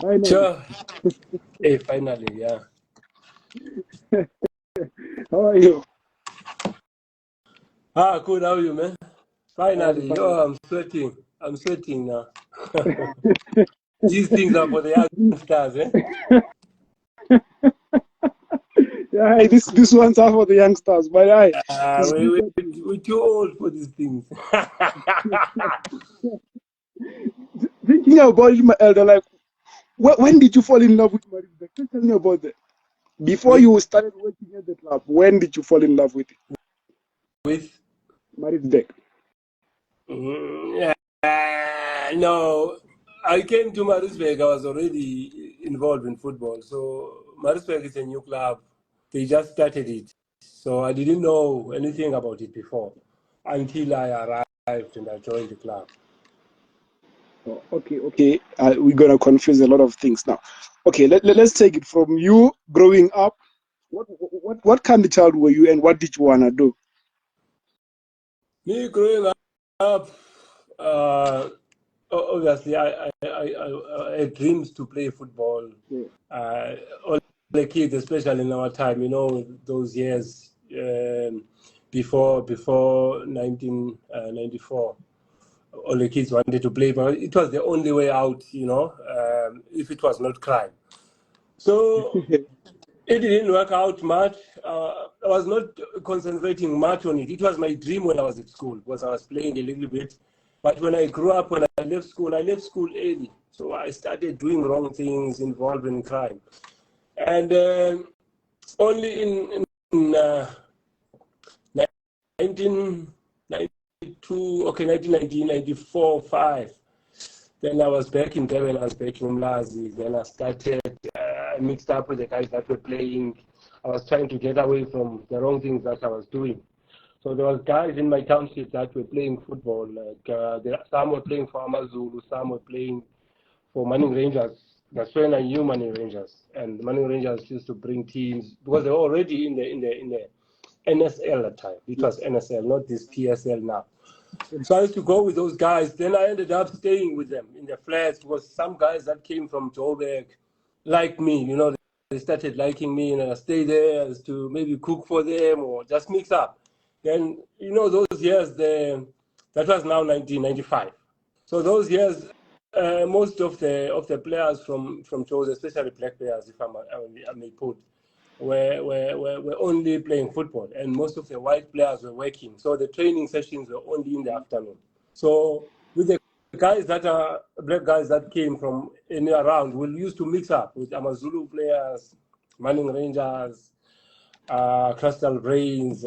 Finally. Sure. Hey, finally, yeah. How are you? Good. How are you, man? Finally. Fine. Oh, I'm sweating. I'm sweating now. These things are for the youngsters, eh? Yeah, this one's are for the youngsters, but it's good We're too old for these things. thinking about it, my elder, like, when did you fall in love with Maritzburg? Can you tell me about that? Before with you started working at the club, when did you fall in love with it? with Maritzburg. no, I came to Maritzburg. I was already involved in football. So Maritzburg is a new club. They just started it. So I didn't know anything about it before until I arrived and I joined the club. Oh, okay. We're gonna confuse a lot of things now. Okay, let's take it from you growing up. What kind of child were you, and what did you wanna do? Me growing up, obviously, I had dreams to play football. Yeah. All the kids, especially in our time, those years before 1994, all the kids wanted to play, but it was the only way out, if it was not crime. So it didn't work out much. I was not concentrating much on it. It was my dream when I was at school because I was playing a little bit. But when I grew up, when I left school early. So I started doing wrong things, involved in crime. And only in 1992, 1994, 5. Then I was back in Durban, I was back in Umlazi. Then I started, I mixed up with the guys that were playing. I was trying to get away from the wrong things that I was doing. So there was guys in my township that were playing football. Like some were playing for Amazulu, some were playing for Manning Rangers. That's when I knew Manning Rangers, and Manning Rangers used to bring teams because they were already in the NSL at the time. It was NSL, not this PSL now. So I used to go with those guys. Then I ended up staying with them in the flats because some guys that came from Joburg liked me. They started liking me, and I stayed there as to maybe cook for them or just mix up. Then those years, that was now 1995. So those years, most of the players from Joburg, especially black players, if I may put, were only playing football, and most of the white players were working. So the training sessions were only in the afternoon. So with the guys that are black guys that came from any around, we used to mix up with Amazulu players, Manning Rangers, Crystal Brains,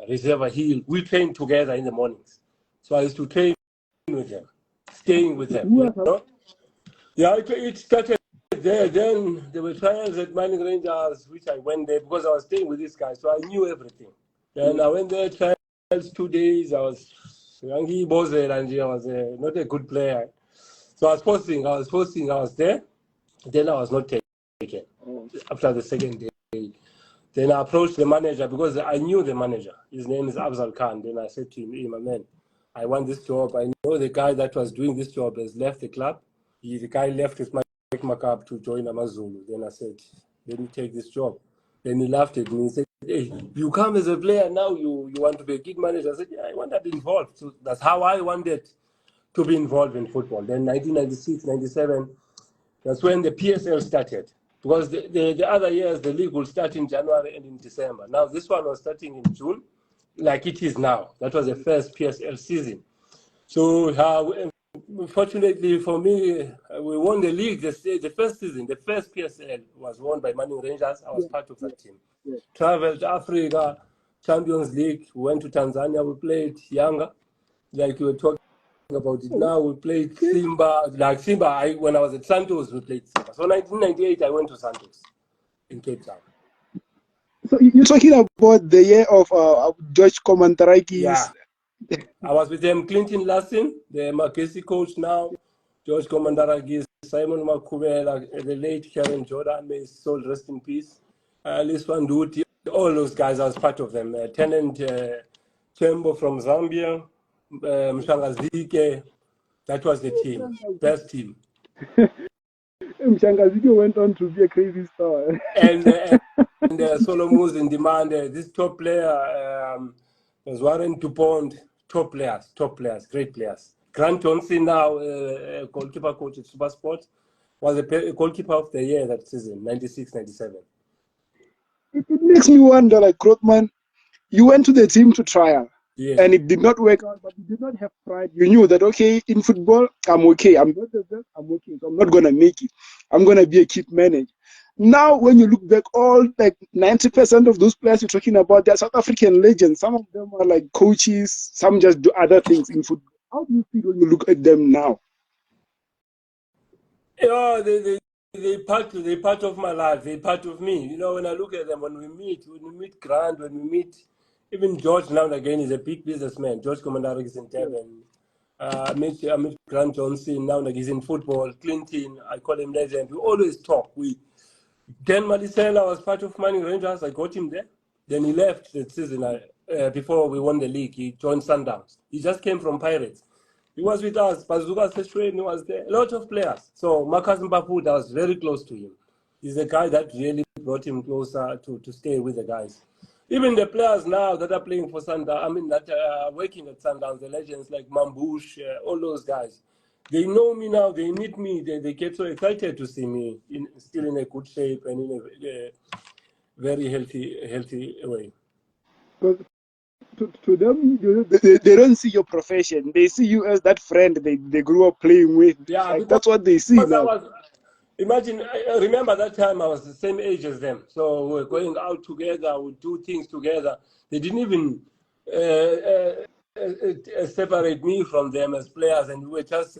Reservoir Hill. We trained together in the mornings. So I used to train with them, staying with them. Yeah, it started there. Then there were trials at Mining Rangers, which I went there because I was staying with these guys, so I knew everything. Then I went there, trials 2 days. I was Yangi Bozer, and I was not a good player. So I was posting, I was there. Then I was not taken after the second day. Then I approached the manager because I knew the manager. His name is Afzal Khan. Then I said to him, hey, my man, I want this job. I know the guy that was doing this job has left the club. The guy left with my Makeup to join Amazulu. Then I said, let me take this job. Then he laughed at me. He said, hey, you come as a player now, you want to be a kid manager. I said, yeah, I want to be involved. So that's how I wanted to be involved in football. Then 1996, 97, that's when the PSL started. Because the other years, the league will start in January and in December. Now, this one was starting in June, like it is now. That was the first PSL season. So fortunately for me, we won the league the first season. The first PSL was won by Manning Rangers. I was part of that team. Traveled to Africa, Champions League. We went to Tanzania. We played Yanga, like you were talking about it now. We played Simba. Like Simba, when I was at Santos, we played Simba. So 1998, I went to Santos in Cape Town. So you're talking about the year of George Komantaraki's. Yeah. I was with them, Clinton Lassin, the Makesi coach now, George Komandaragis, Simon Makubela, the late Karen Jordan, may his soul rest in peace. Lis Van Duty, all those guys, I was part of them. Tenant Chembo from Zambia, Mshangazike, that was the team, best team. Mshangazi went on to be a crazy star. And Solomon in demand. This top player was Warren Dupont. Top players, great players. Grant Johnson now, goalkeeper coach at Supersport, was a goalkeeper of the year that season, 96, 97. It makes me wonder, like, Grothman, you went to the team to trial. Yes. And it did not work out, but you did not have pride. You knew that, okay, in football, I'm okay. I'm not the best, I'm okay. So I'm not going to make it. I'm going to be a kid manager. Now, when you look back, all like 90% of those players you're talking about, they're South African legends. Some of them are like coaches, some just do other things in football. How do you feel when you look at them now? Yeah, they part of my life. They part of me. You know, when I look at them, when we meet Grant, when we meet even George now and again, he's a big businessman. George Commandarik is in Devon. I meet Grant Johnson now and again, he's in football. Clinton, I call him legend. We always talk. Dan Madisela was part of Mining Rangers. I got him there. Then he left the season before we won the league. He joined Sundowns. He just came from Pirates. He was with us. Bazuka Seshweni was there. A lot of players. So Marcus Mbapuda was very close to him. He's the guy that really brought him closer to stay with the guys. Even the players now that are playing for Sundowns, that are working at Sundowns, the legends like Mambush, all those guys, they know me now. They meet me. They get so excited to see me still in a good shape and in a very healthy way. Because to them, they don't see your profession. They see you as that friend they grew up playing with. Yeah, Like, that's what they see now. Imagine, I remember that time I was the same age as them. So we were going out together, we do things together. They didn't even separate me from them as players, and we were just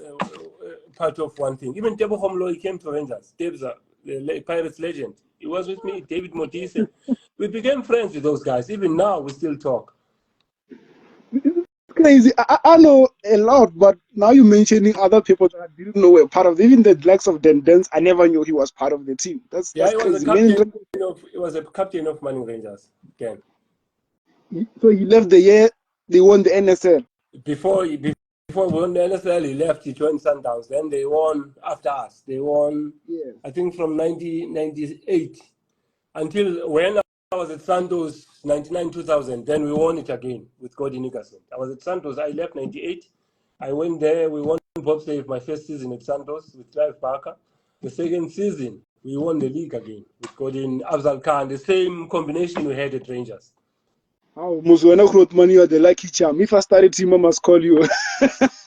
part of one thing. Even Tebo Homlo, he came to Rangers. Tebza, the Pirates legend. He was with me, David Motise. We became friends with those guys. Even now, we still talk. Crazy. I know a lot, but now you're mentioning other people that I didn't know were part of it. Even the likes of Dendens, I never knew he was part of the team. That's He was crazy. he was a captain of Mining Rangers again. So he left the year they won the NSL. Before we won the NSL, he left. He joined Sundowns. Then they won after us. They won, yeah. I think, from 1998 until when I was at Santos, 99, 2000. Then we won it again with Cody Nickerson. I was at Santos. I left 98. I went there. We won Bobsleigh my first season at Santos with Clive Parker. The second season, we won the league again with Gordon Afzal Khan. The same combination we had at Rangers. Oh, Muzwana Grothman, you are the lucky charm. If I started team, I must call you.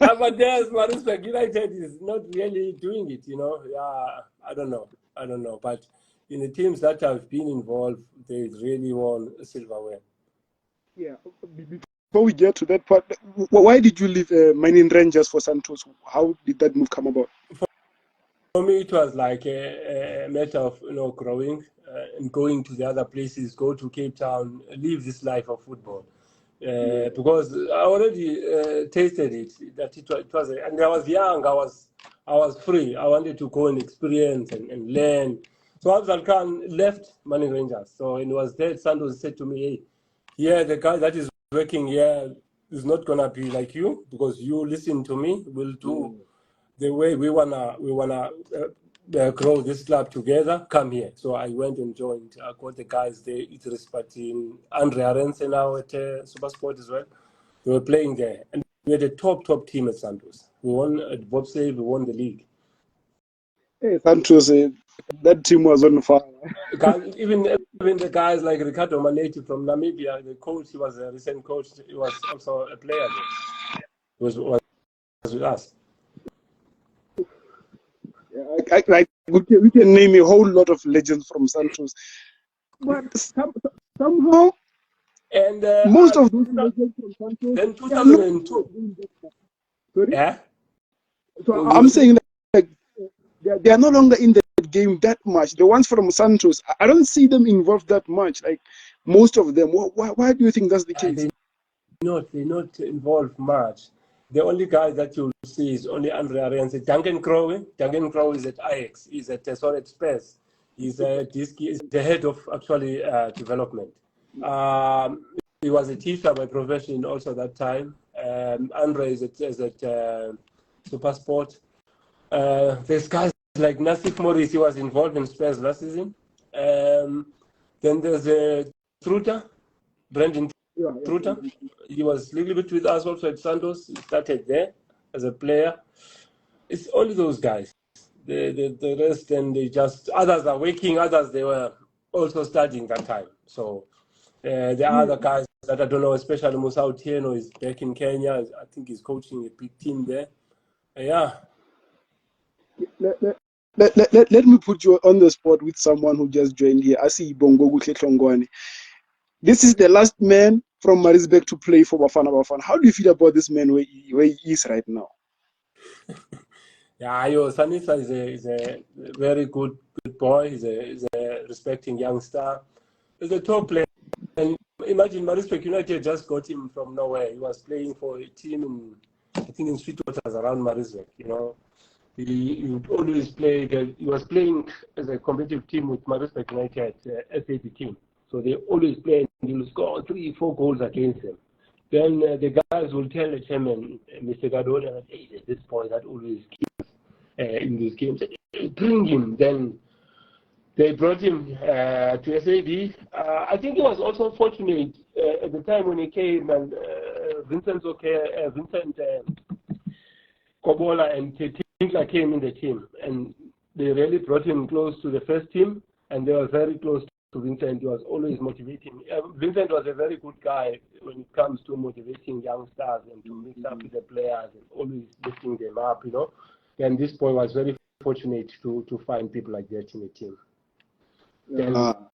But there's Maritzburg United is not really doing it, you know. Yeah, I don't know. But in the teams that have been involved, they really won silverware. Yeah. Before we get to that part, why did you leave Mining Rangers for Santos? How did that move come about? For me, it was like a matter of growing and going to the other places, go to Cape Town, live this life of football. Because I already tasted it. That it was, and I was young. I was free. I wanted to go and experience and learn. So Afzal Khan left Mining Rangers. So it was there. Santos said to me, "Hey, yeah, the guy that is working here is not gonna be like you because you listen to me. We'll do." The way we wanna grow this club together, come here. So I went and joined. I got the guys there, Idris Patin, Andre Arense now at Supersport as well. They were playing there, and we had a top team at Santos. We won at Bobsleigh, we won the league. Hey, Santos, that team was on fire. Even the guys like Ricardo Manetti from Namibia, the coach, he was a recent coach. He was also a player there. He was with us. We can name a whole lot of legends from Santos, but somehow, and most of those legends from Santos. Then 2002. Sorry? Yeah. So I'm saying that they are no longer in the game that much. The ones from Santos, I don't see them involved that much. Like most of them. Why do you think that's the case? They're not involved much. The only guy that you'll see is only Andre Arense. Duncan Crowe. Duncan Crowe is at Ajax. He's at Solid Space. He's the head of actually development. He was a teacher by profession also that time. Andre is at Supersport. There's guys like Nassif Morris, he was involved in Spurs last season. Then there's Truta, Brendan Truta. He was a little bit with us also at Santos. He started there as a player. It's only those guys. The rest, and they just, others are working, others they were also studying that time. So there are other guys that I don't know, especially Musa Otieno is back in Kenya. I think he's coaching a big team there. Yeah. Let me put you on the spot with someone who just joined here. I see Bongo Tlongwane. This is the last man from Maritzburg to play for Bafana Bafana. How do you feel about this man where he is right now? Yeah, Sanisa is a very good boy. He's a respecting youngster. He's a top player. And imagine Maritzburg United just got him from nowhere. He was playing for a team in, I think, in Sweetwaters around Maritzburg. You know, he would always play. He was playing as a competitive team with Maritzburg United, SAB team. So they always play, and he will score 3-4 goals against them. Then the guys will tell the chairman, Mr. Gadola, that, hey, there's this boy that always keeps in these games. Bring him. Then they brought him to SAB. I think he was also fortunate at the time when he came, and Vincent Kobola and Tinkler came in the team, and they really brought him close to the first team, and they were very close to Vincent. He was always motivating. Vincent was a very good guy when it comes to motivating young stars and to mix up with the players and always lifting them up, you know. And this boy was very fortunate to find people like that in the team. Then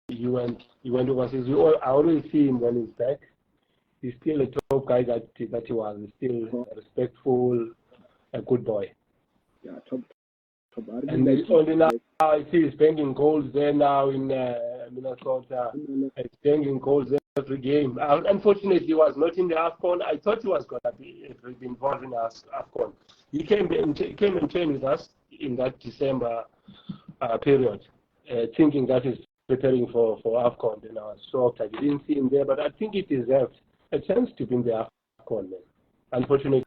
he went overseas. I always see him when he's back. He's still a top guy that he was. He's still respectful, a good boy. Yeah, top. And only now I see he's banging goals there now in Minnesota. He's banging goals every game. Unfortunately, he was not in the AFCON. I thought he was going to be involved in the AFCON. He came and trained with us in that December period, thinking that he's preparing for AFCON. And I was shocked. I didn't see him there, but I think he deserved a chance to be in the AFCON. Man. Unfortunately,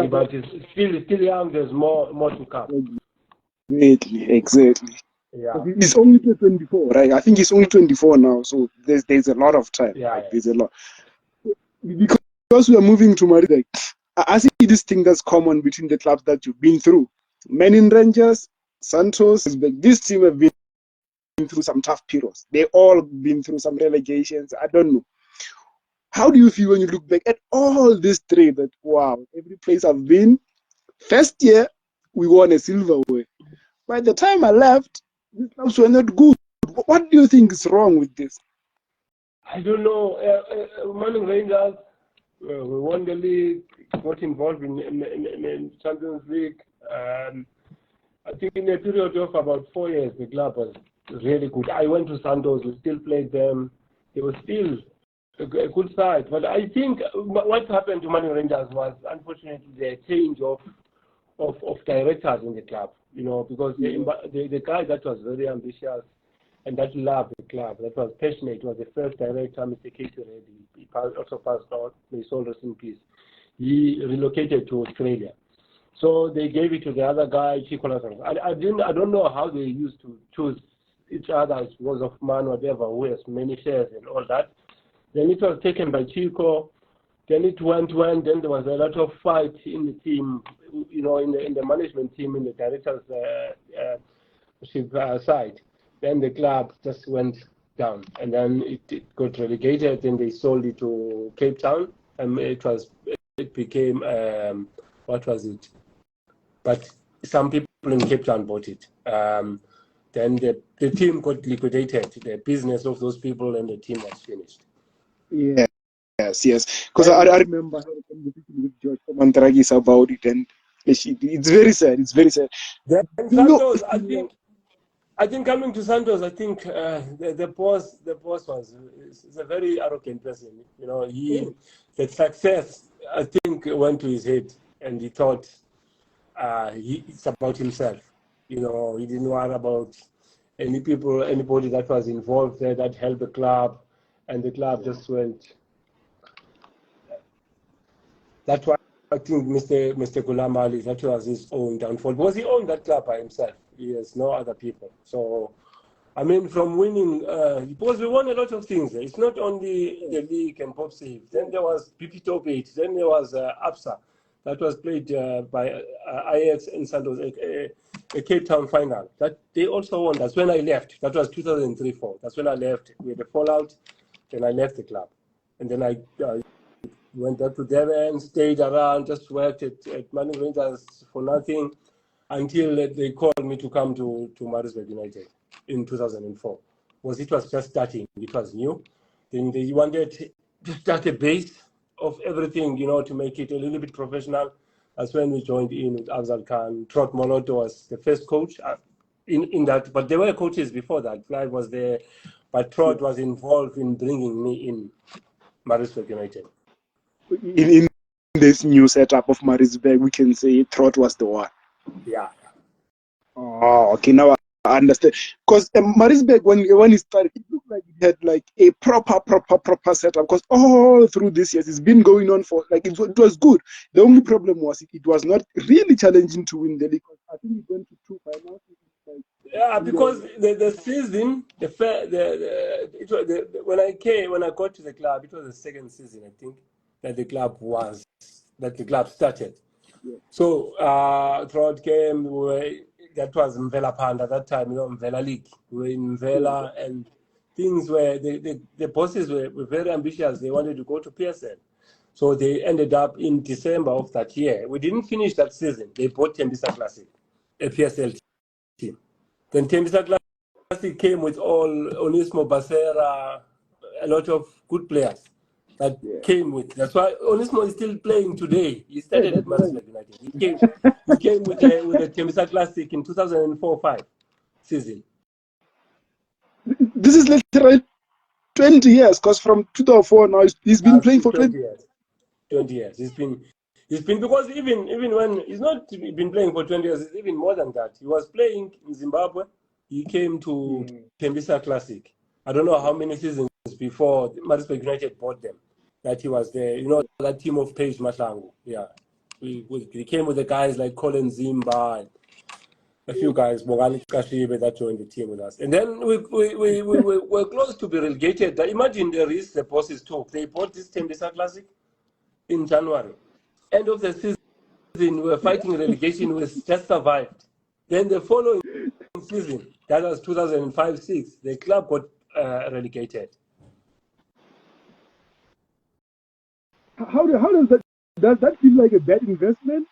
but he's still young. There's more to come. Exactly. Yeah. He's only 24, right? I think he's only 24 now, so there's a lot of time. Yeah, There's a lot. Because we are moving to Maritzburg, I see this thing that's common between the clubs that you've been through. Men in Rangers, Santos, this team have been through some tough periods. They all been through some relegations. I don't know. How do you feel when you look back at all this trade that, wow, every place I've been, first year, we won a silverware. By the time I left, these clubs were not good. What do you think is wrong with this? I don't know. Manning Rangers, we won the league, got involved in Champions League. I think in a period of about 4 years, the club was really good. I went to Santos, we still played them. They were still a good side. But I think what happened to Manning Rangers was, unfortunately, the change of directors in the club, you know, because the guy that was very ambitious and that loved the club, that was passionate, was the first director, Mr. Casey Reddy. He also passed on, may his soul rest in peace. He relocated to Australia. So they gave it to the other guy, Chico Lazarus. I don't know how they used to choose each other because of man, whatever, who has many shares and all that. Then it was taken by Chico. Then it went, then there was a lot of fight in the team, you know, in the management team, in the director's side. Then the club just went down, and then it got relegated, and they sold it to Cape Town, and it became, what was it? But some people in Cape Town bought it. Then the team got liquidated, the business of those people, and the team was finished. Yeah. Yes. Because I remember having a conversation with George Mantragis about it, and it's very sad. It's very sad. Then Santos, I think coming to Santos, I think the boss is a very arrogant person. You know, the success, I think, went to his head, and he thought it's about himself. You know, he didn't worry about anybody that was involved there that helped the club, and the club just went. That's why I think Mr. Ghulam Ali, that was his own downfall, because he owned that club by himself. Yes, no other people. So, I mean, from winning, because we won a lot of things. It's not only the league and Pop Save. Then there was PP Top 8. Then there was APSA. That was played by IX and Santos, a Cape Town final. That they also won. That's when I left. That was 2003-4. That's when I left. We had a fallout. Then I left the club. And then I went up to Devon, stayed around, just worked at Manu Rangers for nothing until they called me to come to Maritzburg United in 2004. It was just starting. It was new. Then they wanted to start a base of everything, to make it a little bit professional. That's when we joined in with Afzal Khan. Trot Moloto was the first coach in that, but there were coaches before that. Fly was there, but Trot was involved in bringing me in Maritzburg United. In this new setup of Maritzburg, we can say Trot was the one. Yeah. Oh, okay. Now I understand. Because Maritzburg, when it started, it looked like it had like a proper setup. Because all through this years, it's been going on for like it was good. The only problem was it was not really challenging to win the league. I think it went to 2 finals. Yeah, because the season, when I got to the club, it was the second season, I think, that the club started. Yeah. So throughout game, that was Mvela Panda at that time, Mvela League. We were in Mvela, and things were, the bosses were very ambitious. They wanted to go to PSL. So they ended up in December of that year. We didn't finish that season. They bought Tembisa Classic, a PSL team. Then Tembisa Classic came with all Onismo Basera, a lot of good players that came with. That's why Onismo is still playing today. He started at Maritzburg United. He came with the Tembisa Classic in 2004-5 season. This is literally 20 years, because from 2004 now he's been playing for 20 years. 20 years. He's been because even when he's not been playing for 20 years, it's even more than that. He was playing in Zimbabwe. He came to Tembisa Classic. I don't know how many seasons before Maritzburg United bought them that he was there. That team of Page Matlangu. Yeah. We came with the guys like Colin Zimba and a few guys, Mogani Kashibe, that joined the team with us. And then we were close to be relegated. Imagine the risk the bosses took. They bought this Tembisa Classic in January. End of the season, we were fighting relegation. We just survived. Then the following season, that was 2005-6, the club got relegated. How does that feel like a bad investment?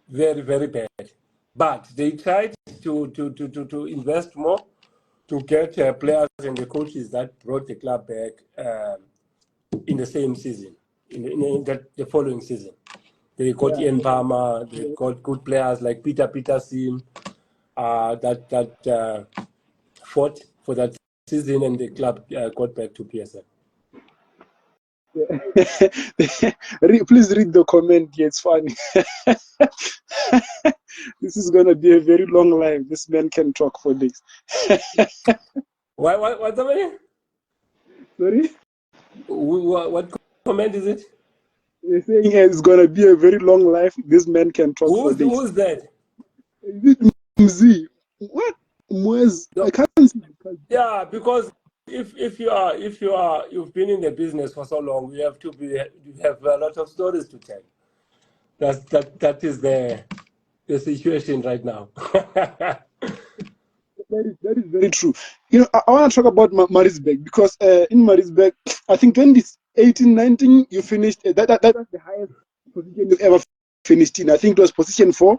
Very, very bad. But they tried to invest more to get players and the coaches that brought the club back in the same season, in the following season. They got Ian Palmer, they got good players like Peter Peterson that fought for that season, and the club got back to PSL. Please read the comment here. It's funny. This is going to be a very long life. This man can talk for days. What's the name? Sorry? What comment is it? They're saying it's going to be a very long life. This man can talk for days. Who's that? Is it Mzi? What? Mwez? I can't see. Yeah, because if you've been in the business for so long, you have a lot of stories to tell. That is the situation right now. That is very true. I want to talk about Maritzburg, because in Maritzburg, I think 2018-19, you finished. That was the highest position you've ever finished in. I think it was position 4,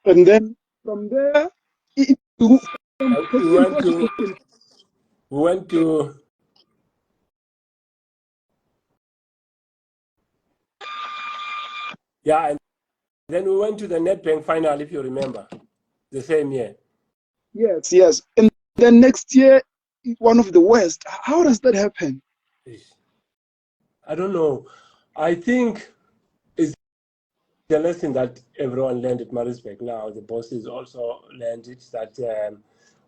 and then from there, we went to. Yeah, and then we went to the Nedbank final, if you remember, the same year. Yes. And then next year, one of the worst. How does that happen? I don't know. I think it's the lesson that everyone learned at Maritzburg now. The bosses also learned it, that,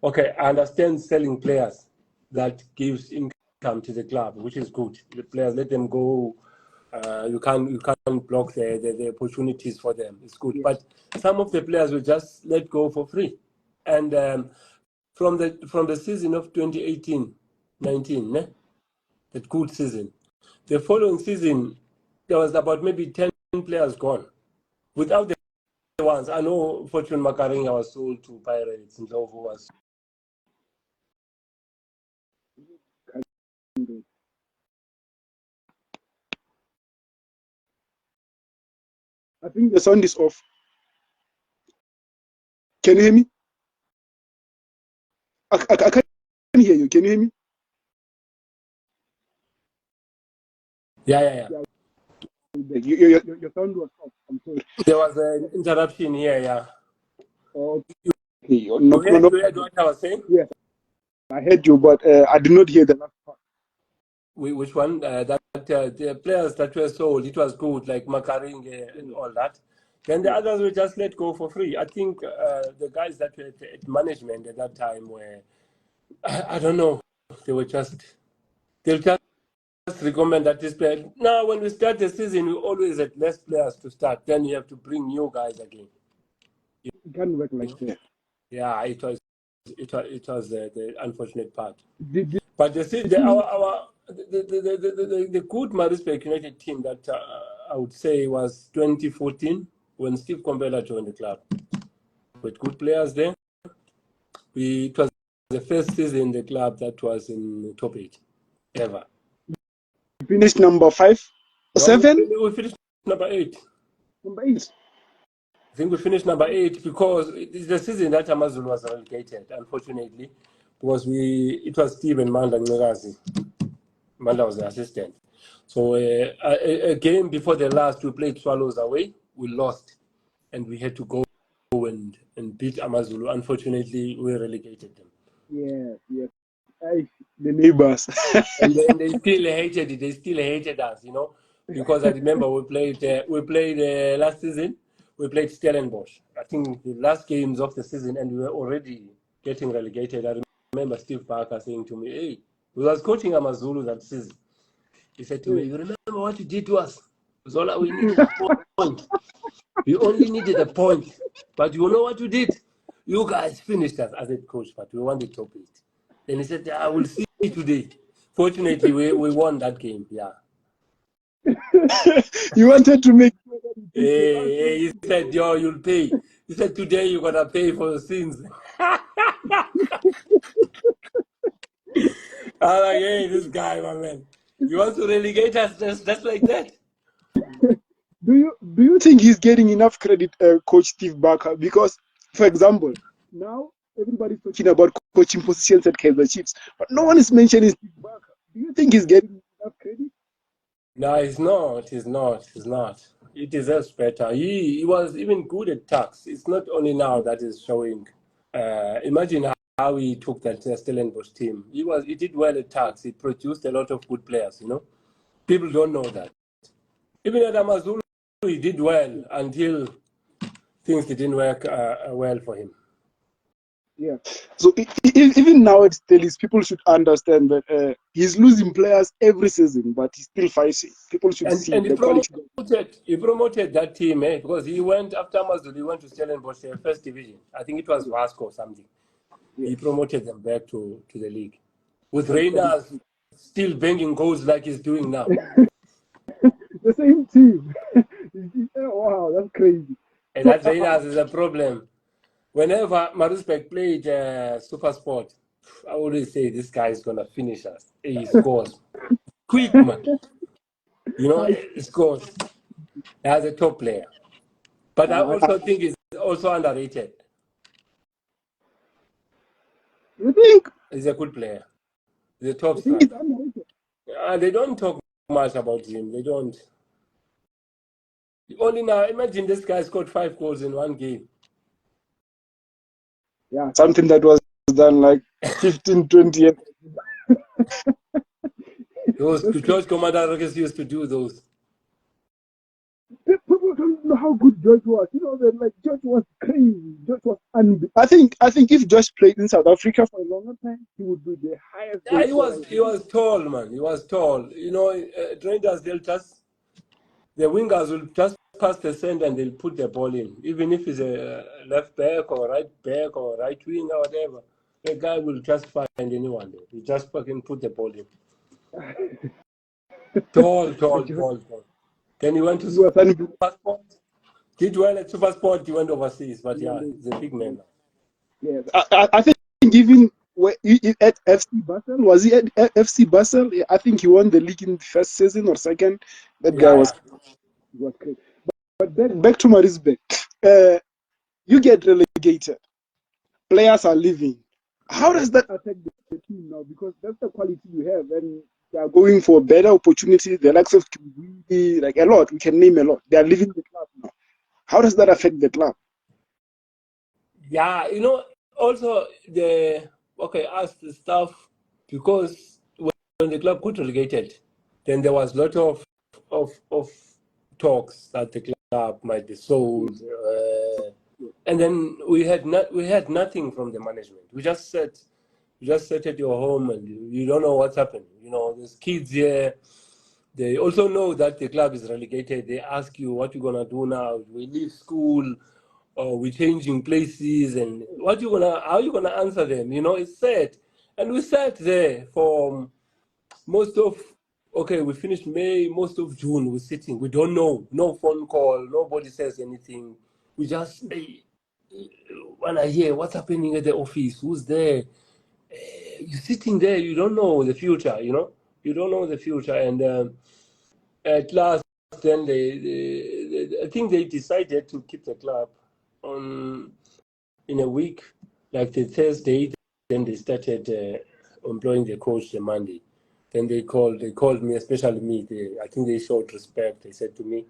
okay, I understand selling players. That gives income to the club, which is good. The players, let them go. You can't block the opportunities for them. It's good. But some of the players will just let go for free. And from the season of 2018-19, that good season, the following season, there was about maybe 10 players gone. Without the ones, I know Fortune Makaringa was sold to Pirates, and Ndlovu was. I think the sound is off. Can you hear me? I can't hear you. Can you hear me? Yeah. Your sound was off. I'm sorry. There was an interruption here, yeah. Okay. You heard what I was saying? Yes, I heard you, but I did not hear the last part. Which one? The players that were sold, it was good, like Makaring and all that. Then the others were just let go for free. I think the guys that were at management at that time were, I don't know, they'll just recommend that this player. Now, when we start the season, we always had less players to start. Then you have to bring new guys again. It can't work like that. Yeah, it was the unfortunate part. Did But the good Maritzburg United team that I would say was 2014 when Steve Kombela joined the club. With good players there. It was the first season in the club that was in top 8 ever. you finish number 5 or 7? We finished number 8. Number 8. I think we finished number 8 because it's the season that Amazulu was relegated, unfortunately, because it was Steve and Manda Ngirazi. Manda was the assistant. So a game before the last, we played Swallows away. We lost, and we had to go and beat Amazulu. Unfortunately, we relegated them. Yes. The neighbors. And then they still hated it. They still hated us, because I remember we played last season. We played Stellenbosch. I think the last games of the season, and we were already getting relegated. I remember Steve Barker saying to me, "Hey, we was coaching Amazulu that season." He said to me, "You remember what you did to us? Zola, we needed a point. We only needed a point. But you know what you did? You guys finished us as a coach, but we won the top 8." And he said, "I will see you today." Fortunately, we won that game, yeah. You wanted to make sure that He said, "Yo, you'll pay." He said, "Today you're going to pay for the sins." I'm like, hey, this guy, my man. You want to relegate us just like that? Do you think he's getting enough credit, Coach Steve Barker? Because, for example, now everybody's talking about coaching positions at Kaizer Chiefs, but no one is mentioning Steve Barker. Do you think he's getting enough credit? No, he's not. He deserves better. He was even good at tax. It's not only now that is showing. Imagine how he took that Stellenbosch team. He did well at tax. He produced a lot of good players, People don't know that. Even at Amazulu, he did well until things didn't work well for him. Yeah. So even now at Stellis, people should understand that he's losing players every season, but he's still fighting. People should see And the quality. he promoted that team, because he went after Amazulu, he went to Stellenbosch, first division. I think it was Vasco or something. Yeah. He promoted them back to the league. With Reyners still banging goals like he's doing now. The same team. Wow, that's crazy. And that Reyners is a problem. Whenever Maritzburg played Super Sport, I always say this guy is going to finish us. He scores. Quick, man. He scores. As a top player. But I also think he's also underrated. You think? He's a good player. He's a top striker. They don't talk much about him. They don't. Only now, imagine this guy scored 5 goals in one game. Yeah, something that was done like 15, 20 years. Those George Commander Rockets used to do those. People don't know how good George was. George was crazy. George was unbeatable. I think if George played in South Africa for a longer time, he would be the highest. Yeah, he was tall, man. He was tall. Rangers Deltas, the wingers will just pass the send and they'll put the ball in, even if it's a left back or right wing or whatever. The guy will just find anyone there. He just fucking put the ball in. Tall. Then he went to Supersport. Did well at Supersport. He went overseas, but yeah, he's a big man now. Yes, I think even at FC Basel, was he at FC Basel? I think he won the league in the first season or second. That guy was great. But back to Maritzburg. You get relegated. Players are leaving. How does that affect the team now? Because that's the quality you have, and they are going for better opportunities. The likes of Kiwi, like a lot. We can name a lot. They are leaving the club now. How does that affect the club? Yeah, also as the staff, because when the club got relegated, then there was a lot of talks that the club might be sold, and then we had nothing from the management. We just sat at your home and you don't know what's happening. There's kids here. They also know that the club is relegated. They ask you, what you gonna do now? We leave school, or we're changing places, and how you gonna answer them? It's sad. And we sat there for most of, we finished May, most of June, we're sitting. We don't know. No phone call. Nobody says anything. We just, when I hear what's happening at the office, who's there? You're sitting there, you don't know the future, You don't know the future. And at last, then I think they decided to keep the club in a week, like the Thursday. Then they started employing the coach the Monday. Then they called me, especially me. I think they showed respect. They said to me,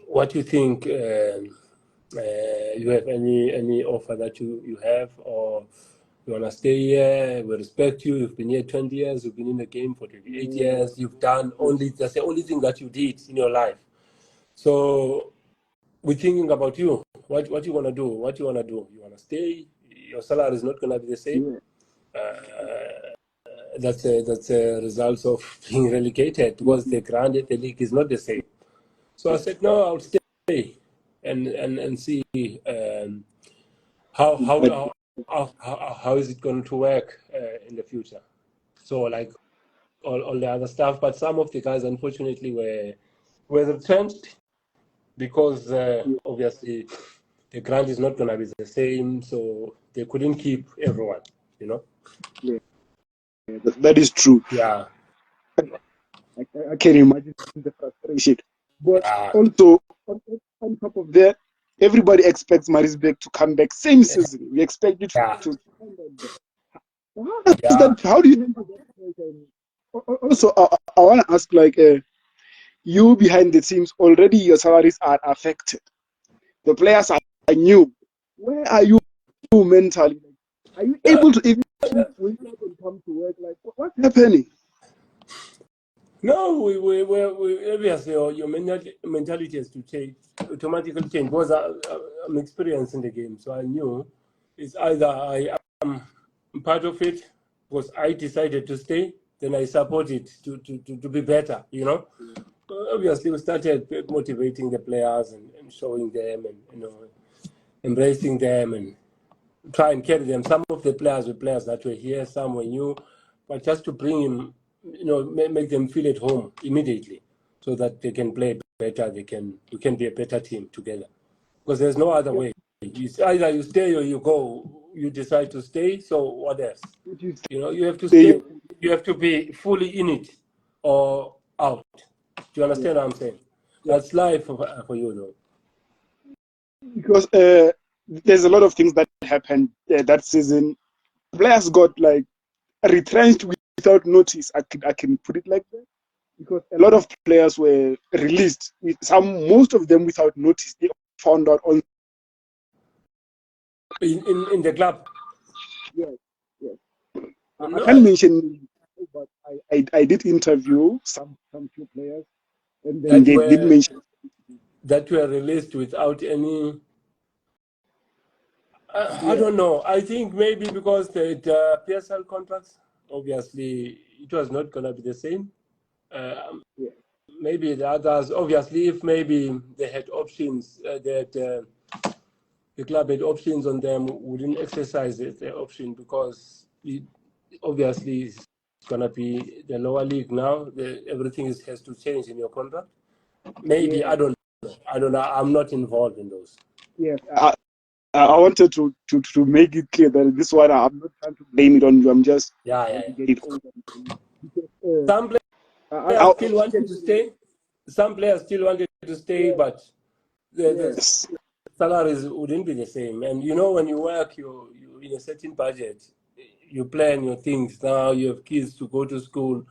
"What do you think? You have any offer that you have, or you wanna stay here? We respect you. You've been here 20 years. You've been in the game for 28 years. You've done that's the only thing that you did in your life. So we're thinking about you. What you wanna do? What you wanna do? You wanna stay? Your salary is not gonna be the same. That's a result of being relegated, because the league is not the same. So I said, no, I'll stay and see how is it going to work in the future. So like all the other stuff, but some of the guys unfortunately were retrenched because obviously the grant is not going to be the same, so they couldn't keep everyone, Yeah, that is true. Yeah. I can imagine the frustration. But also, on top of that, everybody expects Maritzburg to come back same season. We expect it to. How do you handle that? Also, I want to ask, like, you behind the teams, already your salaries are affected. The players are new. Where are you mentally? Are you able to even wake up and come to work? Like, what's happening? No, we obviously your mentality has to change, automatically change. Because I'm experienced in the game, so I knew it's either I am part of it because I decided to stay, then I support it to be better, Obviously, we started motivating the players and showing them and embracing them and try and carry them. Some of the players were players that were here, some were new, but just to bring him, make them feel at home immediately, so that they can play better. We can be a better team together, because there's no other way. It's either you stay or you go. You decide to stay. So what else? You have to stay. You have to be fully in it or out. Do you understand what I'm saying? That's life for you, though. Because there's a lot of things that happened that season. Players got like retrenched without notice. I can put it like that, because a lot of players were released. Most of them without notice. They found out on in the club. Yes. I can't mention, but I did interview some few players, and then they did mention that were released without any. I don't know. I think maybe because the PSL contracts, obviously, it was not going to be the same. maybe the others, obviously, if maybe they had options, that the club had options on them, wouldn't exercise their option because obviously it's going to be the lower league now. Everything has to change in your contract. Maybe, Yeah. I don't know. I don't know. I'm not involved in those. Yes. I wanted to make it clear that this one, I'm not trying to blame it on you. I'm just trying to get it over. Because, Some players still wanted to stay. Some players still wanted to stay, yeah, but the yes. salaries wouldn't be the same. And you know, when you work, you in a certain budget, you plan your things. Now you have kids to go to school,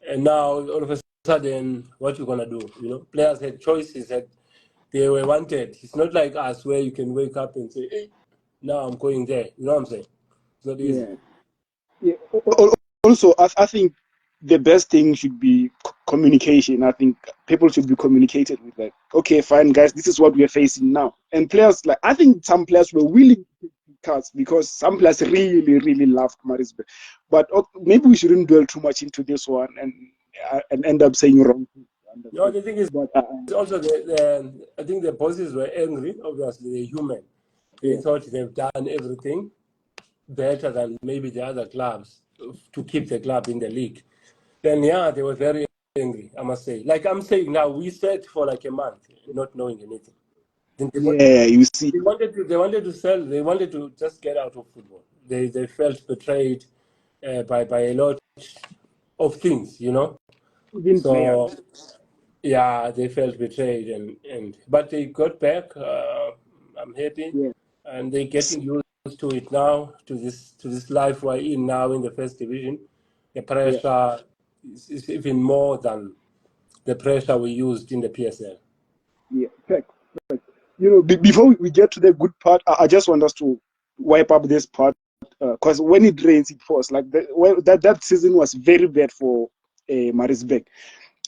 and now all of a sudden, what you gonna do? You know, players had choices that they were wanted. It's not like us where you can wake up and say, "Hey, now I'm going there." You know what I'm saying? It's not easy. Yeah. Yeah. Also, I think the best thing should be communication. I think people should be communicated with that. Okay, fine, guys, this is what we are facing now. And players, like, I think some players were willing to take cuts because some players really, really loved Maritzburg. But maybe we shouldn't dwell too much into this one and end up saying wrong things. No, the thing is But also I think the bosses were angry. Obviously, they're human. They thought they've done everything better than maybe the other clubs to keep the club in the league. Then yeah, they were very angry, I must say. Like I'm saying now, we sat for like a month not knowing anything. yeah, you see, They wanted to sell. They wanted to just get out of football. They felt betrayed by a lot of things, you know. even players. So yeah, they felt betrayed, and but they got back. I'm happy, Yeah. and they're getting used to it now, to this life we're in now in the first division. The Yeah. pressure is even more than the pressure we used in the PSL. Yeah. Correct. Before we get to the good part, I just want us to wipe up this part because when it rains, it falls. Like that season was very bad for Maritzburg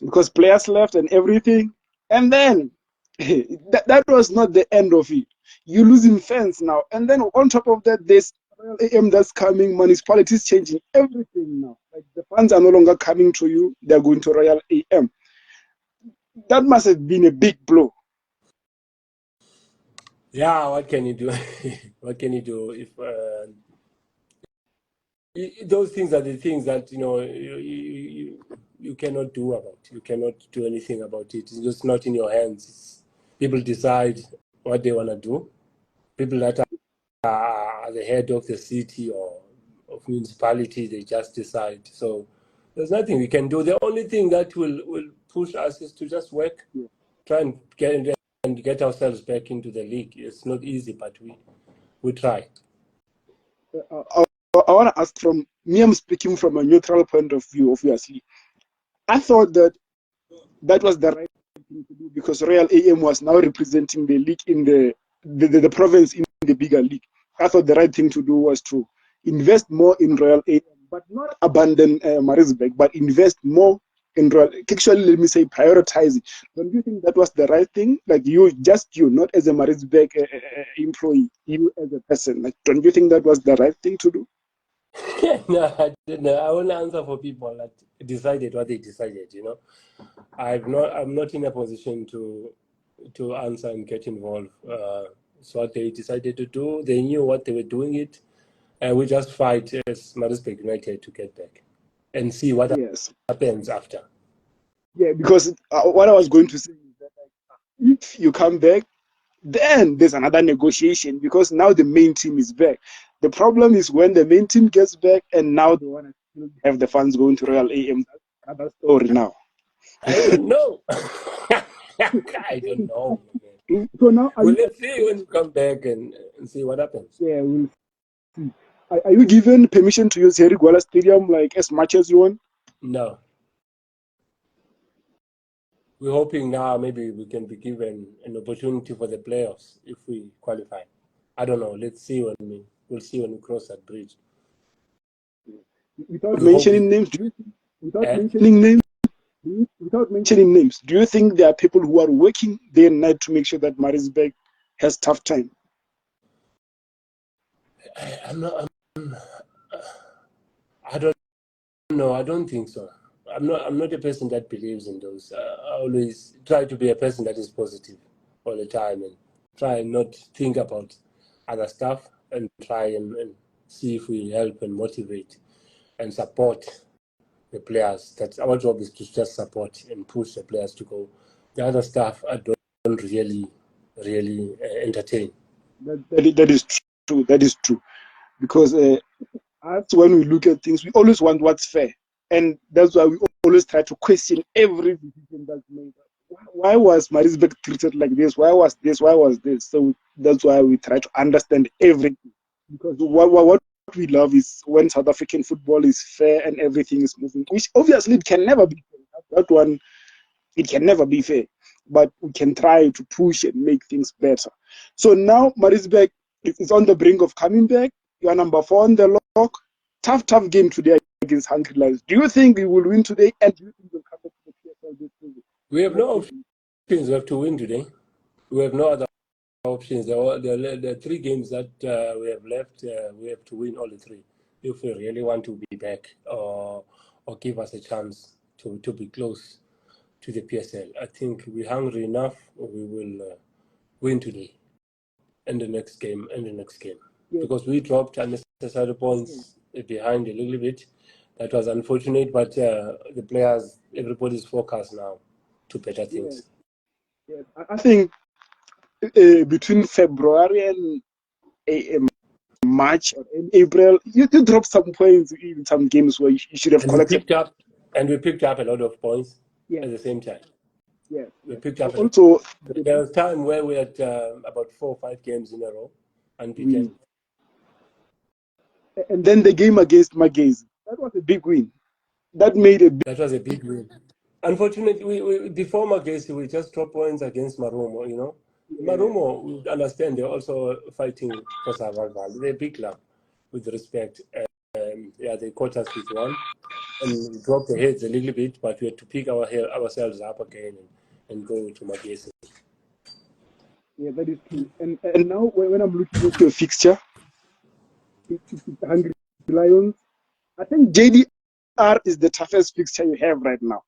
because players left and everything, and then that was not the end of it. You're losing fans now, and then on top of that, there's Royal AM that's coming. Municipalities changing everything now. Like the fans are no longer coming to you; they're going to Royal AM. That must have been a big blow. Yeah, what can you do? What can you do if those things are the things that you cannot do about. You cannot do anything about it. It's just not in your hands. People decide what they want to do. People that are the head of the city or of municipality, they just decide. So there's nothing we can do. The only thing that will push us is to just work, Yeah. try and get ourselves back into the league. It's not easy, but we try. I want to ask from me, I'm speaking from a neutral point of view, obviously. I thought that was the right thing to do because Royal AM was now representing the league in the province in the bigger league. I thought the right thing to do was to invest more in Royal AM, but not abandon Maritzburg, but invest more in Royal. Actually, let me say prioritize it. Don't you think that was the right thing? Like you, not as a Maritzburg employee, you as a person. Like, don't you think that was the right thing to do? No, I don't know. I only answer for people that decided what they decided. I'm not in a position to answer and get involved. It's what they decided to do. They knew what they were doing it, and we just fight as Maritzburg United to get back and see what Yes. happens after. Yeah, because what I was going to say is that like, if you come back, then there's another negotiation because now the main team is back. The problem is when the main team gets back and now they want to have the fans going to Royal AM. That's another story now. I don't know. I don't know. So now, Well, let's see when you come back and see what happens. yeah, we'll see. Are you given permission to use Harry Gwala Stadium like as much as you want? No. We're hoping now maybe we can be given an opportunity for the playoffs if we qualify. I don't know. Let's see we'll see when we cross that bridge. Without mentioning names, without mentioning names, do you think there are people who are working day and night to make sure that Maritzburg has tough time? I don't know. I don't think so. I'm not a person that believes in those. I always try to be a person that is positive all the time and try and not think about other stuff and try and see if we help and motivate and support the players. That's our job, is to just support and push the players to go. The other stuff I don't really entertain. That is true. That is true. Because us, when we look at things, we always want what's fair. And that's why we always try to question every decision that's made. Why was Maritzburg treated like this? Why was this? Why was this? So that's why we try to understand everything. Because what we love is when South African football is fair and everything is moving, which obviously it can never be fair. That one, it can never be fair. But we can try to push and make things better. So now Maritzburg is on the brink of coming back. You are number 4 on the log. Tough game today against Hungry Lions. Do you think we will win today? And do you think we'll come back to the PSL this season? We have no options. We have to win today. We have no other options. The 3 games that we have left, we have to win all the 3 if we really want to be back or give us a chance to be close to the PSL. I think we're hungry enough. We will win today and the next game because we dropped unnecessary points behind a little bit. That was unfortunate, but the players, everybody's focused now to better things. I think between February and March or April, you dropped some points in some games where you should have collected. We picked up a lot of points at the same time. Yeah, we picked up. Also, there was a time where we had about 4 or 5 games in a row unbeaten. And then the game against Magezi, that was a big win. That was a big win. Unfortunately, we before Magezi, we just dropped points against Marumo. You know, Marumo, we understand they're also fighting for survival. They're a big club, with respect. They caught us with 1, and we dropped the heads a little bit, but we had to pick ourselves up again and go to Magezi. Yeah, that is true. And now when I'm looking at your fixture, it's Hungry Lions. I think JDR is the toughest fixture you have right now.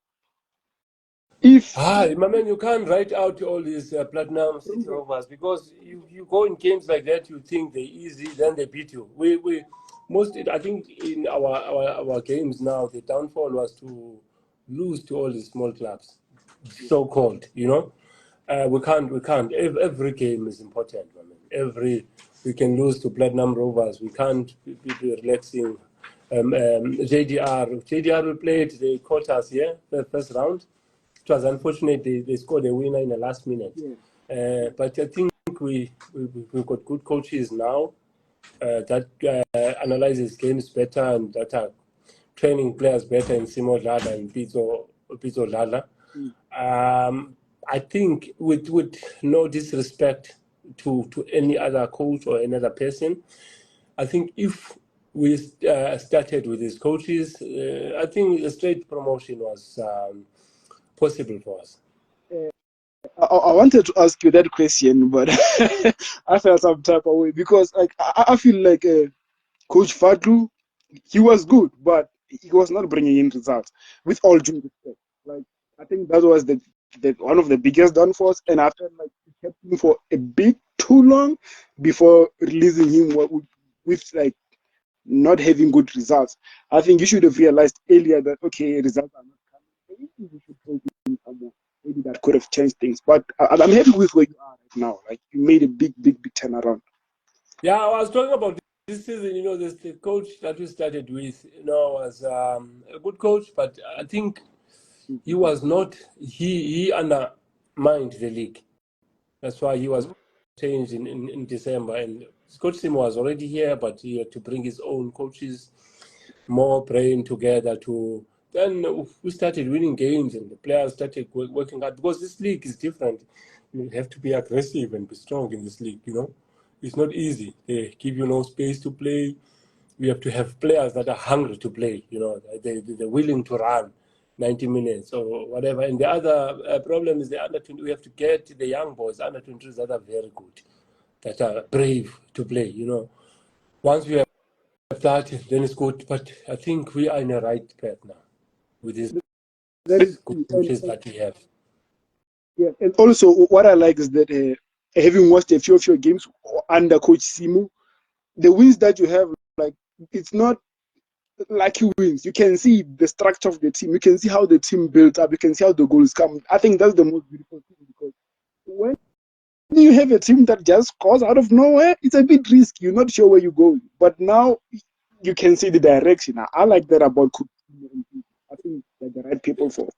My man, you can't write out all these Platinum City Rovers, because you go in games like that, you think they're easy, then they beat you. I think in our games now, the downfall was to lose to all these small clubs, so-called, you know. We can't. Every game is important, man. We can lose to Platinum Rovers. We can't be relaxing. JDR we played, they caught us here, the first round. It was unfortunate they scored a winner in the last minute. But I think we've got good coaches now that analyzes games better and that are training players better in Simo Dlala and Pizzo Dlala. I think with no disrespect to any other coach or another person, I think if we started with these coaches, I think a straight promotion was possible for us. I wanted to ask you that question, but I felt some type of way, because I feel like Coach Fadlu, he was good, but he was not bringing in results. With all due respect, like I think that was the one of the biggest downfalls, and I felt like he kept him for a bit too long before releasing him with like not having good results. I think you should have realized earlier that okay, results are not coming. Maybe we should focus on someone. Maybe that could have changed things. But I'm happy with where you are right now. Like you made a big turnaround. Yeah, I was talking about this season. You know, the coach that we started with, you know, was a good coach, but I think he was not. He undermined the league. That's why he was changed in December. And Coach Simo was already here, but he had to bring his own coaches, more brain together to. Then we started winning games, and the players started working hard, because this league is different. You have to be aggressive and be strong in this league. You know, it's not easy. They give you no space to play. We have to have players that are hungry to play. You know, they're willing to run 90 minutes or whatever. And the other problem is the under 20. We have to get the young boys, under 20s, that are very good, that are brave to play. You know, once we have that, then it's good. But I think we are in the right path now with this That is good true. coaches that we have. Yeah, and also what I like is that having watched a few of your games under Coach Simu, the wins that you have, like it's not lucky wins. You can see the structure of the team. You can see how the team built up. You can see how the goals come. I think that's the most beautiful thing because when you have a team that just scores out of nowhere, it's a bit risky. You're not sure where you're going. But now you can see the direction. I like that about Coach Simu. I think they're the right people for.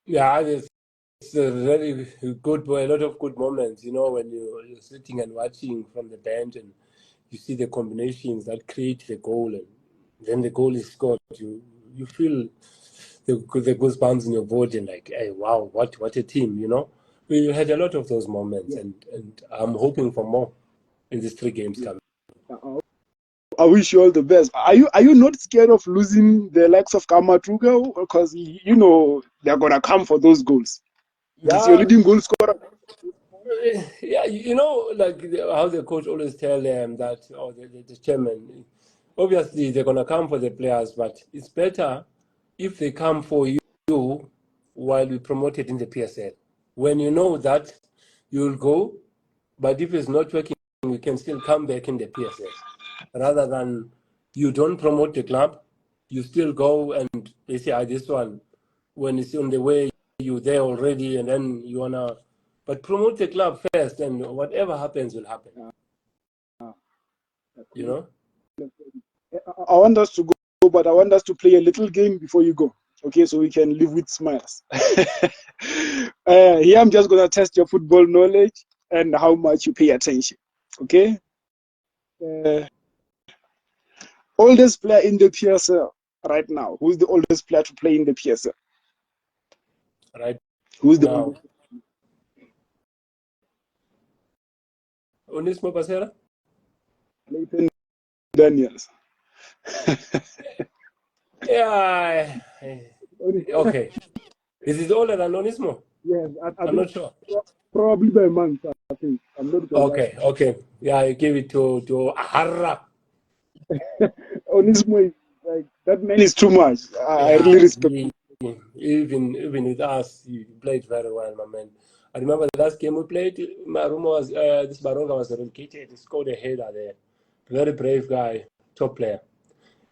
Yeah, it's a very good, a lot of good moments, when you're sitting and watching from the bench and you see the combinations that create the goal, and then the goal is scored. You feel the goosebumps in your body, and like, hey, wow, what a team, We had a lot of those moments, Yeah. and I'm hoping for more in these 3 games coming. I wish you all the best. Are you not scared of losing the likes of Kamatruga? Because they're gonna come for those goals. He's your Yeah, leading goal scorer. yeah, like how the coach always tell them that, or the chairman, obviously they're gonna come for the players, but it's better if they come for you while we promote it in the PSL. When you know that you'll go, but if it's not working, you can still come back in the PSL, rather than you don't promote the club, you still go and they say, this one, when it's on the way, you're there already, and then you wanna. But promote the club first, and whatever happens will happen. You know. I want us to go, but I want us to play a little game before you go. Okay, so we can live with smiles. Here I'm just gonna test your football knowledge and how much you pay attention. Okay. Uh, Oldest player in the PSL right now. Who's the oldest player to play in the PSL? Right Who's the now, oldest? Onismo Pasera. Nathan Daniels. Yeah. Okay. Is it older than Onismo? Yes, I I'm think not sure. probably by month. I think I'm not gonna lie. Okay. Yeah, I give it to Harra. Onismo is like that man is too much. I really Yeah, respect him. even with us, he played very well, my man. I remember the last game we played. This Baroga was relegated. He scored a header there. Very brave guy, top player.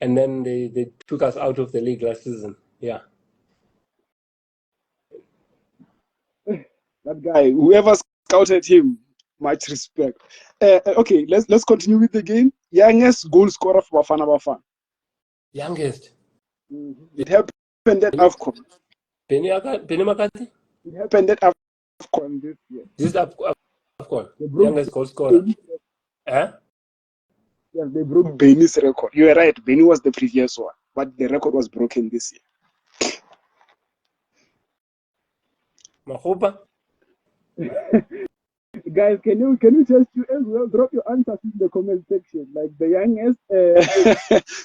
And then they took us out of the league last season. Yeah. That guy, whoever scouted him, much respect. Okay, let's continue with the game. Youngest goal scorer for Bafana Bafana. Youngest. It happened at AFCON. Benny McCarthy? It happened at AFCON this year. This is AFCON. They broke Youngest goal scorer. yes, they broke Benny's record. You are right. Benny was the previous one, but the record was broken this year. Mahupa? Guys, can you just you as well drop your answers in the comment section? Like the youngest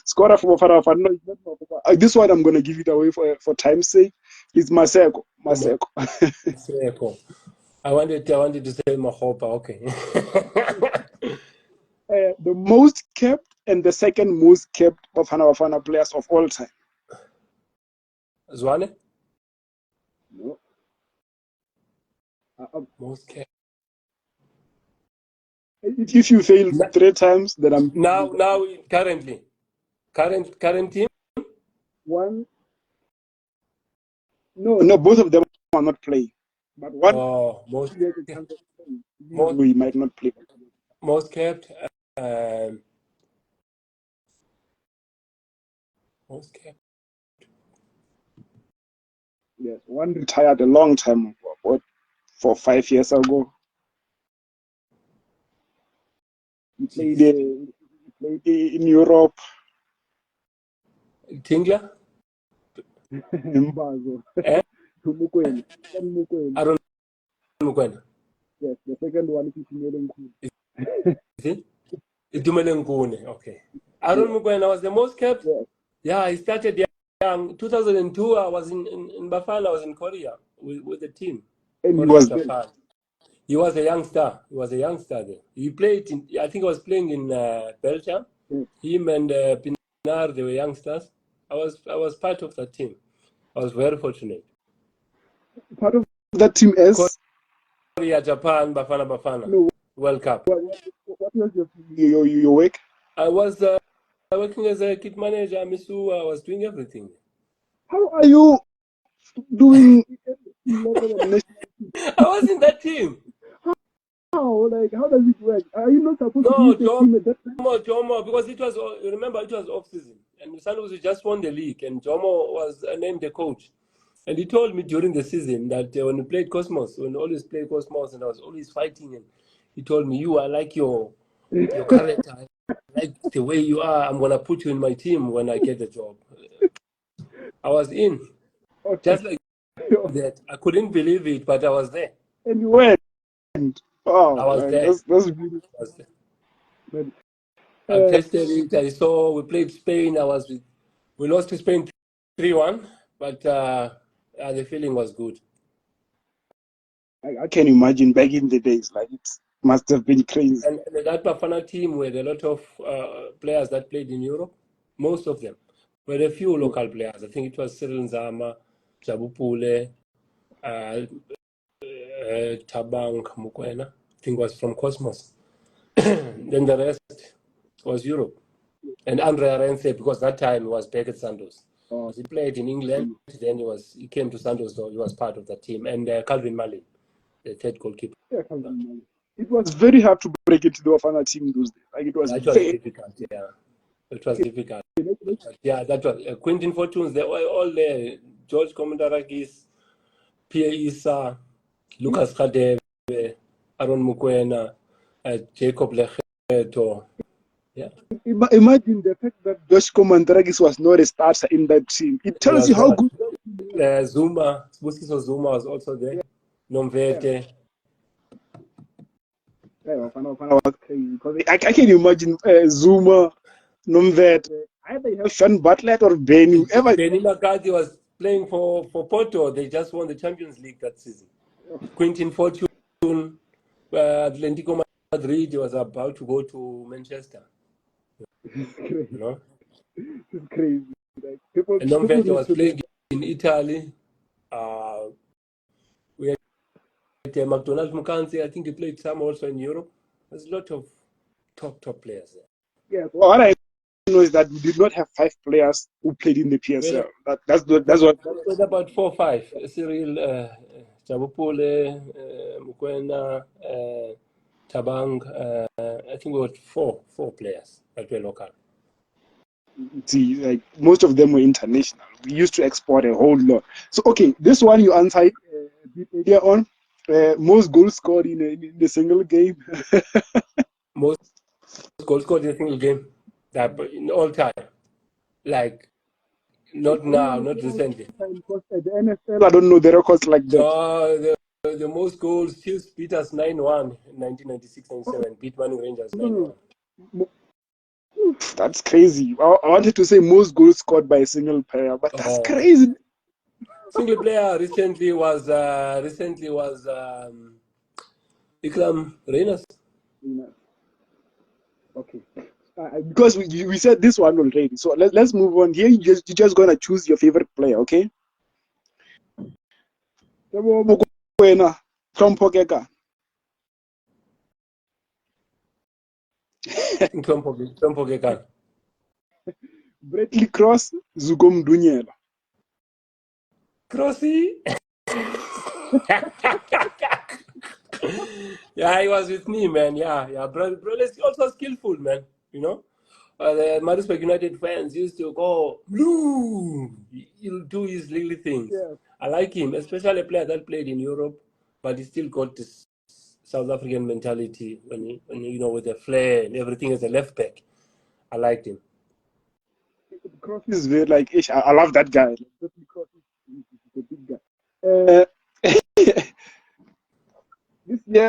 scorer for Bafana Bafana. No, it's not Mapupa. This one I'm gonna give it away for time's sake. It's Maseko. Maseko. I wanted to say Mahopa. Okay. The most kept and the second most kept Bafana Bafana players of all time. Zwane? No. Most kept. If you fail 3 times, then I'm now currently current team. one. No, both of them are not playing. But one most we might not play. Most kept. Most kept. Yes, one retired a long time ago, about 4-5 years ago. He played in Europe. Tingler? Mbazo. Aaron Mukwena. Yes, the second one is Tumele Nkune. See? Tumele Nkune. Okay. Aaron Mukwena was the most kept. Yes. Yeah, he started young. 2002, I was in Bafana. I was in Korea with the team. And Korea, he was Japan. He was a youngster. there. He played I think he was playing in Belgium. Yes. Him and Pinar, they were youngsters. I was part of that team. I was very fortunate. Part of that team as Korea, Japan, Bafana, no. World Cup. What was your work? I was working as a kit manager, Misu. I was doing everything. How are you doing level and national? I was in that team. How? Like, how does it work? Are you not supposed to be No, with the team at that time? Jomo, because it was, you remember, it was off season, and Santos just won the league, and Jomo was named the coach. And he told me during the season that when we played Cosmos, when we always played Cosmos, and I was always fighting, and he told me, "You, I like your character, I like the way you are. I'm gonna put you in my team when I get the job." I was in, Okay. just like that. I couldn't believe it, but I was there. And you went. Wow, I was like, there. that's beautiful. I was there. But, I tested it. I saw we played Spain. We lost to Spain 3-1, but the feeling was good. I can imagine back in the days, like it must have been crazy. And that Bafana team were a lot of players that played in Europe. Most of them were a few local players. I think it was Cyril Nzama, Jabupule, Tabang Mukwena. I think was from Cosmos. Then the rest was Europe. And Andre Arense, because that time he was back at Santos. Because he played in England, then he came to Santos, so he was part of that team. And Calvin Malin, the third goalkeeper. Yeah, it was very hard to break into the Bafana team those days. Like it was very difficult, yeah. It was difficult. But yeah, that was Quentin Fortunes, they were all there. George Komandarakis, Pierre Issa, Lucas Radebe, Aaron Mukwena, Jacob Lecheto. Yeah. Imagine the fact that Josh Komandarakis was not a starter in that team. It tells you how good. Zuma, Busiso Zuma was also there. Nomvete. Bafana was crazy because I can imagine Zuma, Nomvete. Either you have Sean Bartlett or Benny. Benny McCarthy was playing for Porto. They just won the Champions League that season. Quentin Fortune, Atletico Madrid was about to go to Manchester. You know? It's crazy. Like, and Nomvete was playing in Italy. We had McDonald Mukanzi. I think he played some also in Europe. There's a lot of top players there. Yeah, what I know is that we did not have 5 players who played in the PSL. That's what. Was about 4 or 5. Cyril, Jabupule, Mukwena, Tabang. I think we had four players that were local. See, like most of them were international. We used to export a whole lot. So okay, this one you answered a bit earlier on. Most goals scored in a single game. Most goals scored in a single game, that in all time, like not now, not recently. At the NFL, I don't know the records like that. The most goals, Chiefs beat us 9-1 in 1996-97. Beat Manning Rangers 9-1. That's crazy. I wanted to say most goals scored by a single player, but that's crazy. Single player recently was Ikram Reyners. Okay. Because we said this one already, so let's move on. Here you're just gonna choose your favorite player, okay? Bradley Cross, Zugom Dunyela. Crossy. Yeah, he was with me, man. Yeah. Brother is also skillful, man. You know, the Maritzburg United fans used to go, "Blue." He'll do his little things. Yeah. I like him, especially a player that played in Europe, but he still got this South African mentality when you know, with the flair and everything as a left back. I liked him. Cross is very like I love that guy. Cross is a big guy.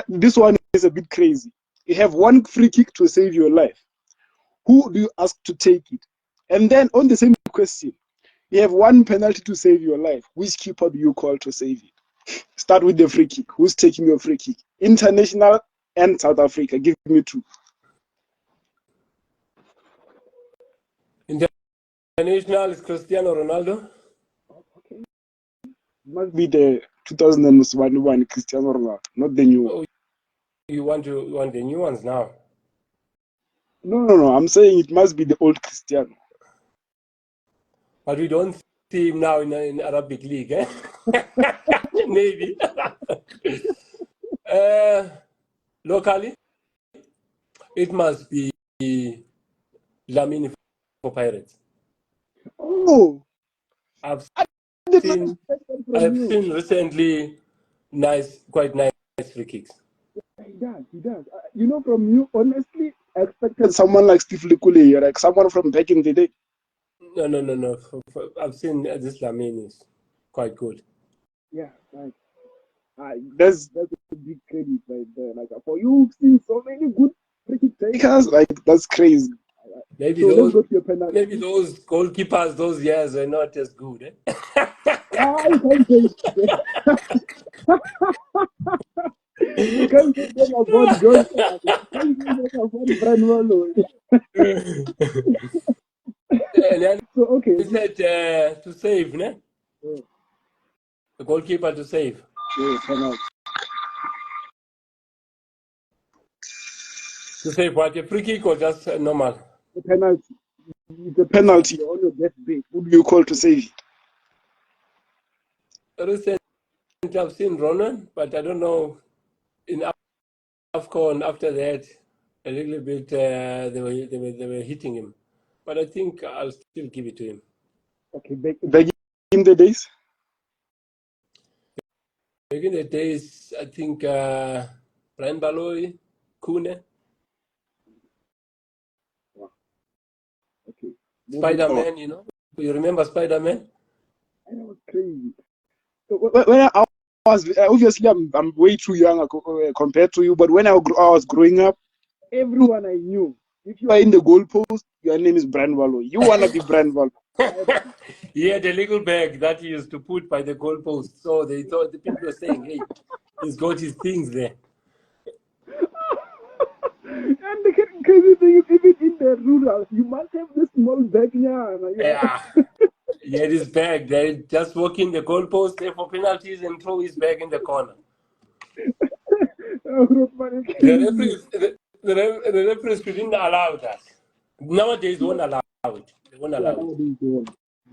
This one is a bit crazy. You have one free kick to save your life. Who do you ask to take it? And then on the same question, you have one penalty to save your life. Which keeper do you call to save it? Start with the free kick. Who's taking your free kick? International and South Africa. Give me 2. International is Cristiano Ronaldo. Okay. Must be the 2001 Cristiano Ronaldo, not the new one. Oh, you want the new ones now? No. I'm saying it must be the old Cristiano. But we don't see him now in Arabic League, eh? Maybe. Locally, it must be Lamine for Pirates. Oh, I've I did not seen expect that from you. recently quite nice free kicks. He does. From you, honestly, I expected someone like Steve Luthuli, like someone from back in the day. No. I've seen this Lamine is quite good. Yeah, that's a big credit right there. Like for you, seen so many good free kick takers, like that's crazy. Maybe So let's those go to your penalty. maybe those goalkeepers those years were not as good, eh? You can't say you can't say that about John. You can't say that about Branwell. And then So okay, he said to save, ne? yeah, The goalkeeper to save. penalty. To save what? A free kick or just normal? The penalty. It's a penalty on your deathbed. Who do you call to save? Recently, I've seen Ronan, but I don't know in AFCON after that a little bit they were hitting him, but I think I'll still give it to him. Okay, back in the days. Back in the days, I think Brian Baloy, Kune, Okay, Spider-Man, you remember Spider-Man? that was crazy. So when I was obviously I'm way too young compared to you, but when I was growing up, everyone I knew, if you are in the goalpost, your name is Branwalo. You wanna be Branwalo. He had a little bag that he used to put by the goalpost, so they thought the people were saying, "Hey, he's got his things there." And the crazy thing is, even in the rural, you must have this small bag. Yeah. He had his bag. They just walk in the goalpost there for penalties and throw his bag in the corner. The referees couldn't allow that. Nowadays, they won't allow it. They won't allow it. They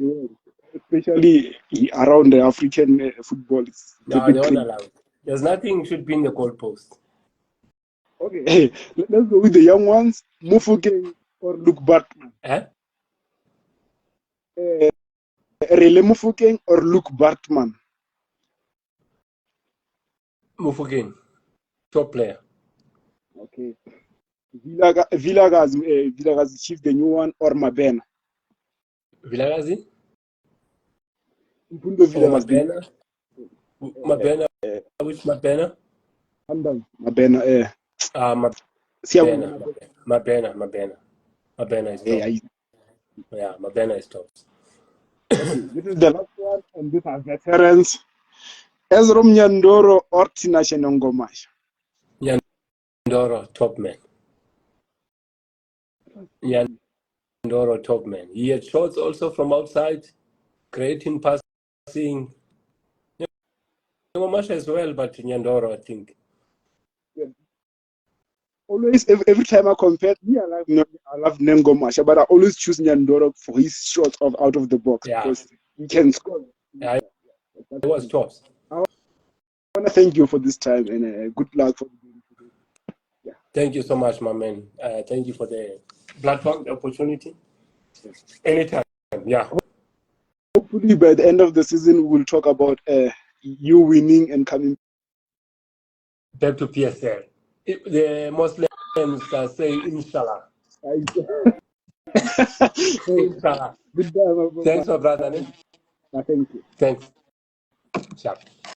won't. Especially around the African football. It's a No, bit they won't crazy. allow it. There's nothing should be in the goalpost. Okay, hey, let's go with the young ones. Mufukeng or Luke Bartman. Eh? Rele Mufukeng or Luke Bartman. Mufukeng, top player. Okay. Vilagazi Chief, the new one, or Mabena. Vilagazi? Mpundo Or Vilagazi. Mabena? Which Mabena? Mabena. Mabena is top. Yeah, Mabena is top. Okay, this is the last one, and these are veterans. Ezrom Nyandoro or Tinashe Nongomash. Nyandoro, top man. Nyandoro, top man. He had shots also from outside, great in passing. Nongomash as well, but Nyandoro, I think. Yeah. Always, every time I compare, I love Nengomasha, but I always choose Nyandoro for his shots out of the box because he can score. Yeah, it was tops. I want to thank you for this time and good luck for the game today. Yeah. Thank you so much, my man. Thank you for the platform, the opportunity. Anytime, yeah. Hopefully, by the end of the season, we'll talk about you winning and coming back to PSL. The Muslims say Inshallah. Inshallah. Goodbye, my brother. Thanks, my brother. Thank you. Thanks. Sharp.